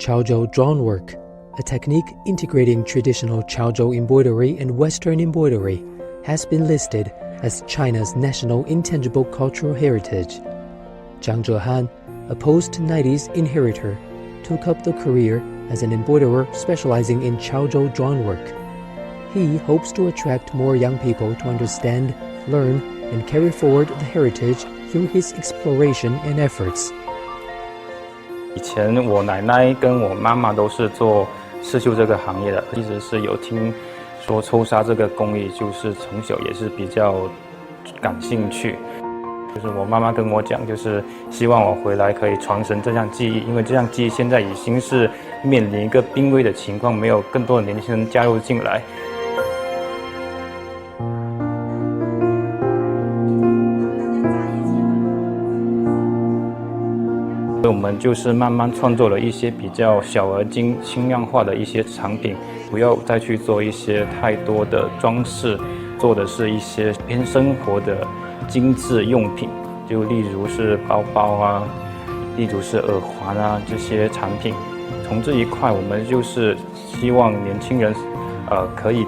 Chaozhou drawnwork, a technique integrating traditional Chaozhou embroidery and Western embroidery, has been listed as China's national intangible cultural heritage. Zhang Zhehan, a post-90s inheritor, took up the career as an embroiderer specializing in Chaozhou drawnwork. He hopes to attract more young people to understand, learn, and carry forward the heritage through his exploration and efforts. 以前我奶奶跟我妈妈都是做刺绣这个行业的，一直是有听说抽纱这个工艺，就是从小也是比较感兴趣。就是我妈妈跟我讲，就是希望我回来可以传承这项技艺，因为这项技艺现在已经是面临一个濒危的情况，没有更多的年轻人加入进来。我们就是慢慢创作了一些比较小而精、轻量化的一些产品，不要再去做一些太多的装饰，做的是一些偏生活的精致用品，就例如是包包啊，例如是耳环啊这些产品。从这一块，我们就是希望年轻人，可以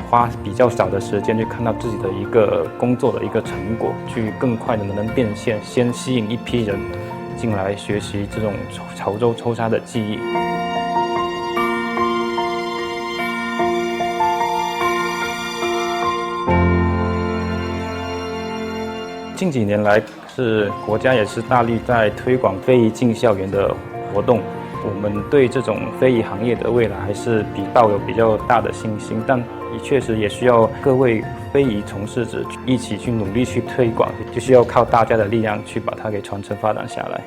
花比较少的时间去看到自己的一个工作的一个成果，去更快的能变现，先吸引一批人进来学习这种潮州抽纱的技艺。近几年来，是国家也是大力在推广非遗进校园的活动。我们对这种非遗行业的未来还是抱有比较大的信心，但确实也需要各位非遗从事者一起去努力去推广，就需要靠大家的力量去把它给传承发展下来。